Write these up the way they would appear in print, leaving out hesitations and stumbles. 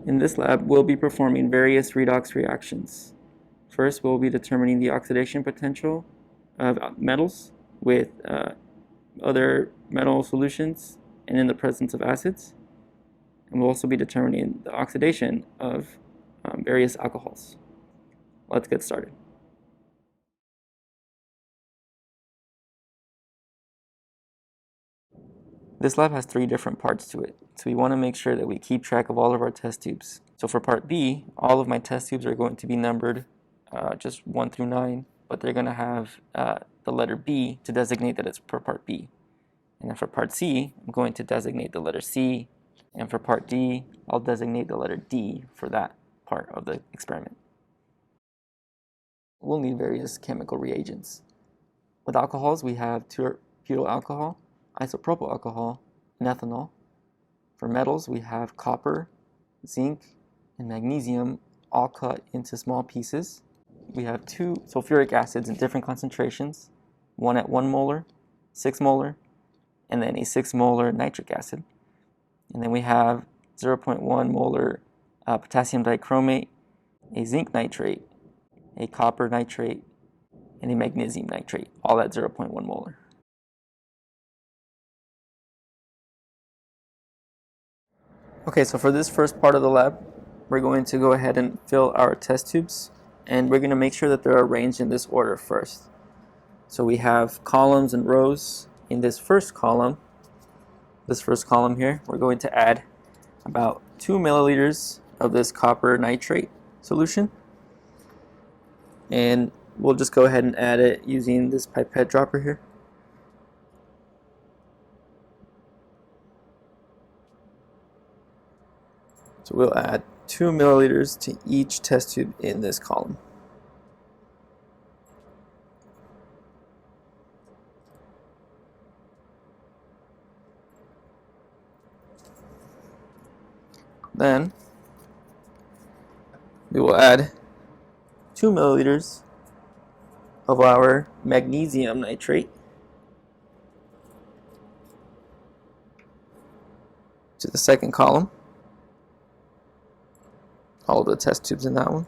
In this lab, we'll be performing various redox reactions. First, we'll be determining the oxidation potential of metals with other metal solutions and in the presence of acids. And we'll also be determining the oxidation of various alcohols. Let's get started. This lab has 3 different parts to it, so we want to make sure that we keep track of all of our test tubes. So for part B, all of my test tubes are going to be numbered just 1 through 9, but they're going to have the letter B to designate that it's for part B. And then for part C, I'm going to designate the letter C, and for part D, I'll designate the letter D for that part of the experiment. We'll need various chemical reagents. With alcohols, we have butyl alcohol, isopropyl alcohol, and ethanol. For metals, we have copper, zinc, and magnesium all cut into small pieces. We have 2 sulfuric acids in different concentrations, one at 1 molar, 6 molar, and then a 6 molar nitric acid. And then we have 0.1 molar potassium dichromate, a zinc nitrate, a copper nitrate, and a magnesium nitrate, all at 0.1 molar. Okay, so for this first part of the lab, we're going to go ahead and fill our test tubes, and we're going to make sure that they're arranged in this order first. So we have columns and rows. In this first column here, we're going to add about 2 milliliters of this copper nitrate solution, and we'll just go ahead and add it using this pipette dropper here. So we'll add 2 milliliters to each test tube in this column. Then we will add 2 milliliters of our magnesium nitrate to the second column. All of the test tubes in that one.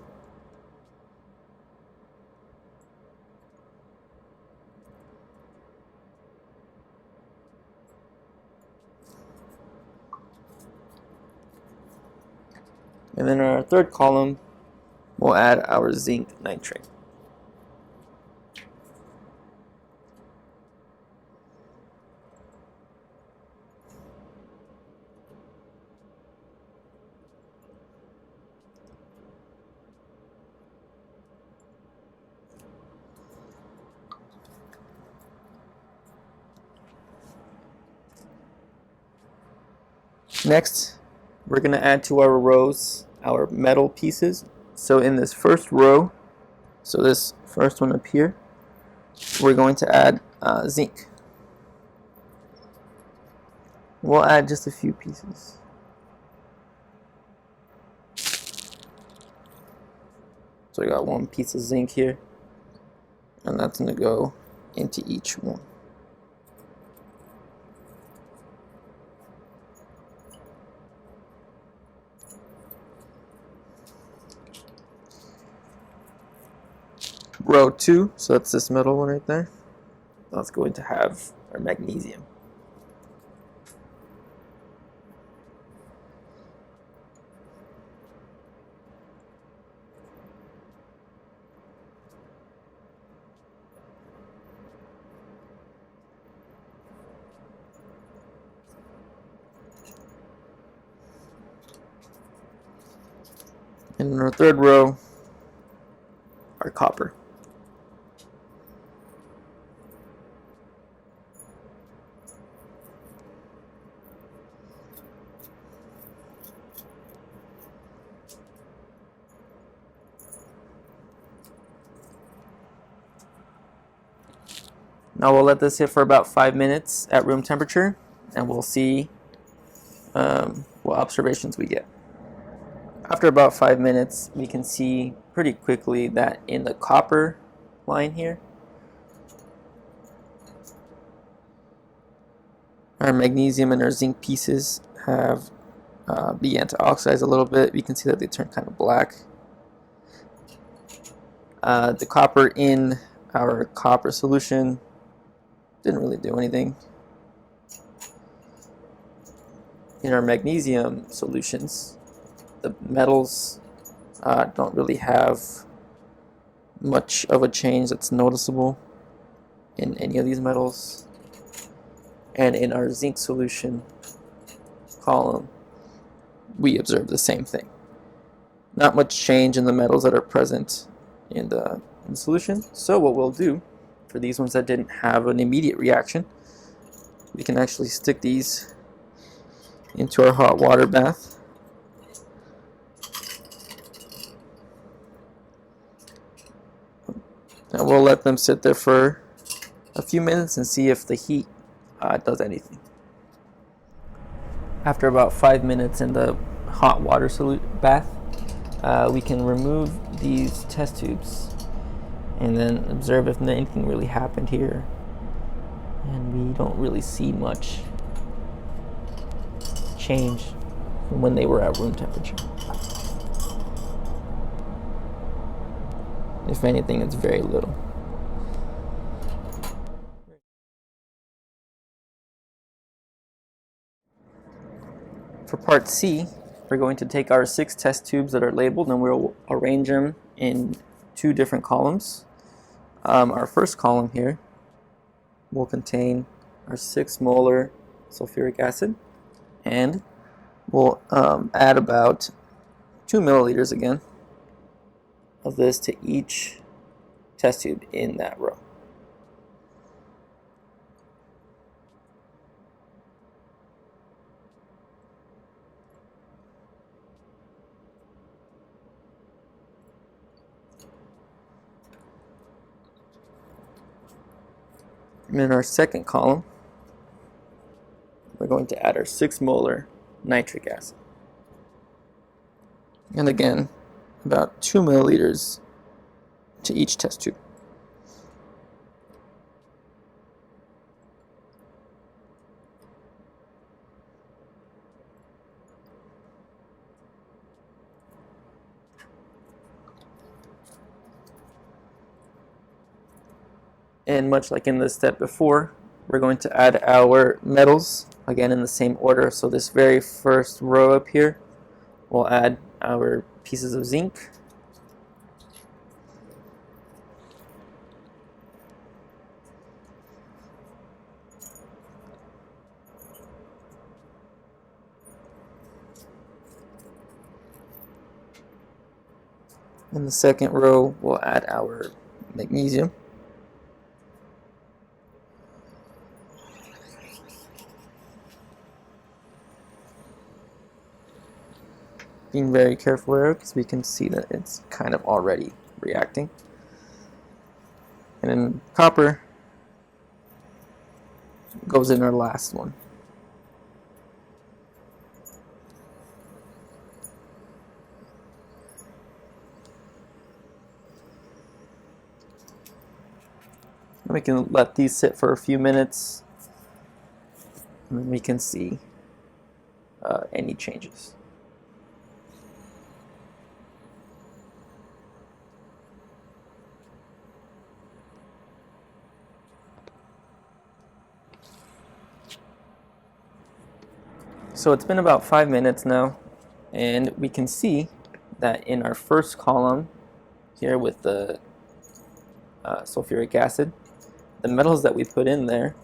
And then in our third column, we'll add our zinc nitrate. Next, we're going to add to our rows our metal pieces. So in this first row, so this first one up here, we're going to add zinc. We'll add just a few pieces. So I got 1 piece of zinc here, and that's going to go into each one. Row 2, so that's this middle one right there. That's going to have our magnesium. And in our third row, our copper. Now we'll let this sit for about 5 minutes at room temperature, and we'll see what observations we get. After about 5 minutes, we can see pretty quickly that in the copper line here, our magnesium and our zinc pieces have began to oxidize a little bit. You can see that they turned kind of black. The copper in our copper solution didn't really do anything. In our magnesium solutions, the metals don't really have much of a change that's noticeable in any of these metals. And in our zinc solution column, we observe the same thing. Not much change in the metals that are present in the solution. So what we'll do for these ones that didn't have an immediate reaction, we can actually stick these into our hot water bath. And we'll let them sit there for a few minutes and see if the heat does anything. After about 5 minutes in the hot water bath, we can remove these test tubes and then observe if anything really happened here. And we don't really see much change from when they were at room temperature. If anything, it's very little. For part C, we're going to take our 6 test tubes that are labeled and we'll arrange them in 2 different columns. Our first column here will contain our 6 molar sulfuric acid, and we'll add about 2 milliliters again of this to each test tube in that row. And in our second column, we're going to add our 6 molar nitric acid. And again, about 2 milliliters to each test tube. And much like in the step before, we're going to add our metals, again in the same order. So this very first row up here, we'll add our pieces of zinc. In the second row, we'll add our magnesium. Being very careful there because we can see that it's kind of already reacting. And then copper goes in our last one. And we can let these sit for a few minutes and then we can see any changes. So it's been about 5 minutes now, and we can see that in our first column here with the sulfuric acid, the metals that we put in there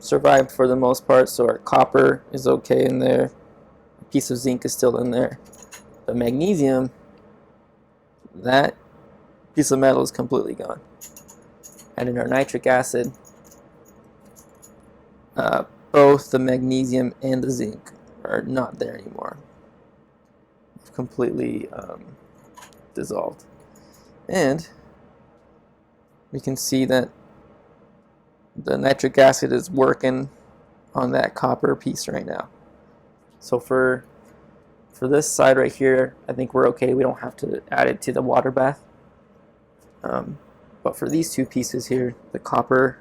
survived for the most part. So our copper is okay in there, a piece of zinc is still in there. The magnesium, that piece of metal is completely gone. And in our nitric acid, both the magnesium and the zinc are not there anymore. Completely dissolved. And we can see that the nitric acid is working on that copper piece right now. So for this side right here, I think we're okay. We don't have to add it to the water bath. But for these 2 pieces here, the copper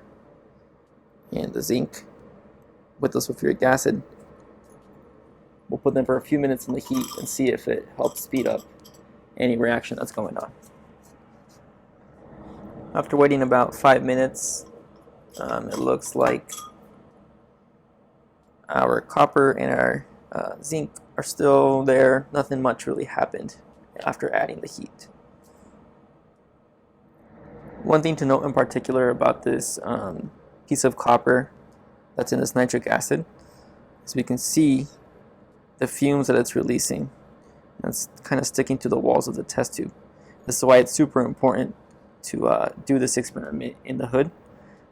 and the zinc with the sulfuric acid, we'll put them for a few minutes in the heat and see if it helps speed up any reaction that's going on. After waiting about 5 minutes, it looks like our copper and our zinc are still there. Nothing much really happened after adding the heat. One thing to note in particular about this piece of copper that's in this nitric acid is we can see the fumes that it's releasing. It's kind of sticking to the walls of the test tube. This is why it's super important to do this experiment in the hood,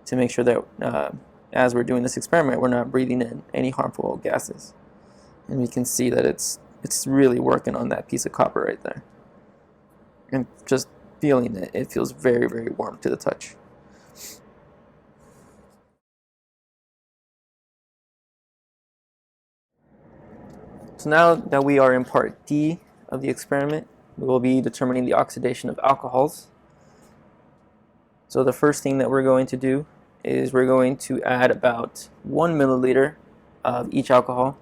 to make sure that as we're doing this experiment, we're not breathing in any harmful gases. And we can see that it's really working on that piece of copper right there. And just feeling it, it feels very, very warm to the touch. So now that we are in part D of the experiment, we will be determining the oxidation of alcohols. So the first thing that we're going to do is we're going to add about 1 milliliter of each alcohol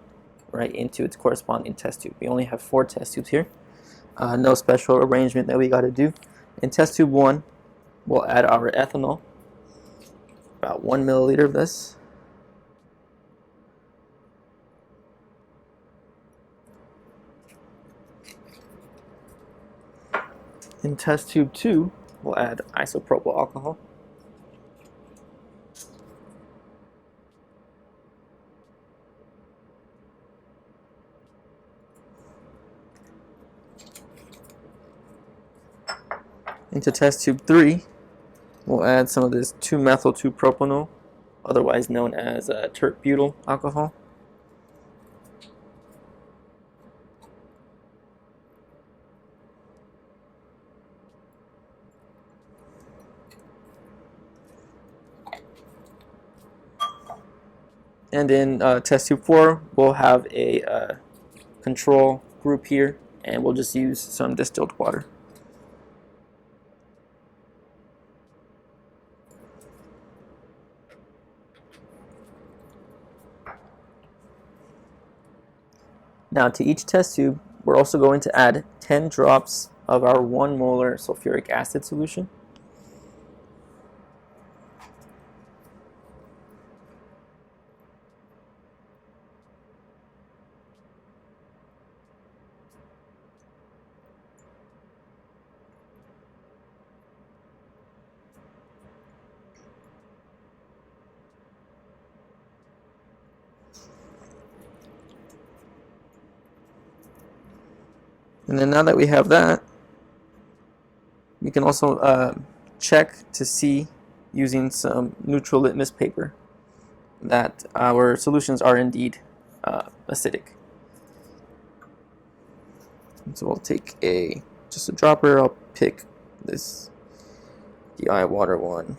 right into its corresponding test tube. We only have 4 test tubes here. No special arrangement that we got to do. In test tube 1, we'll add our ethanol, about 1 milliliter of this. In test tube 2, we'll add isopropyl alcohol. Into test tube 3, we'll add some of this 2-methyl-2-propanol, otherwise known as tert-butyl alcohol. And in test tube 4, we'll have a control group here, and we'll just use some distilled water. Now to each test tube, we're also going to add 10 drops of our 1 molar sulfuric acid solution. And then now that we have that, we can also check to see, using some neutral litmus paper, that our solutions are indeed acidic. And so I'll take just a dropper. I'll pick this DI water one.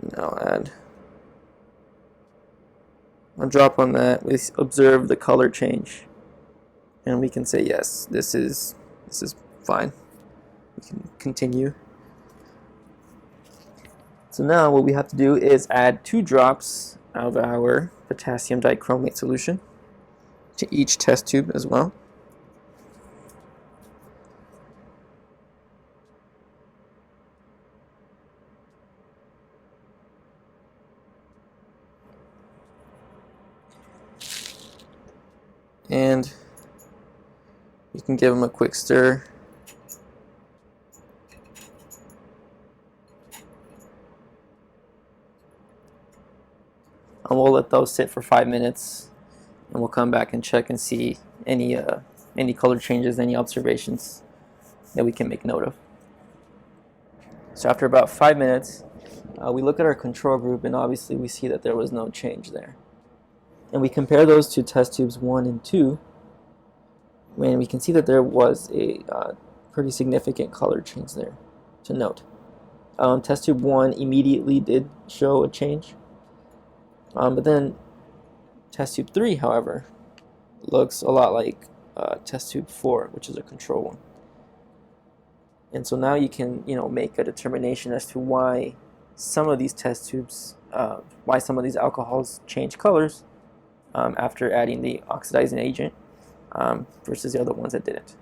And I'll add a drop on that. We observe the color change, and we can say yes, this is fine. We can continue. So now what we have to do is add 2 drops of our potassium dichromate solution to each test tube as well. And you can give them a quick stir. And we'll let those sit for 5 minutes, and we'll come back and check and see any color changes, any observations that we can make note of. So after about 5 minutes, we look at our control group, and obviously we see that there was no change there. And we compare those to test tubes 1 and 2, when we can see that there was a pretty significant color change there to note. Test tube 1 immediately did show a change, but then test tube 3, however, looks a lot like test tube 4, which is a control one. And so now you can make a determination as to why some of these test tubes, why some of these alcohols change colors, after adding the oxidizing agent versus the other ones that didn't.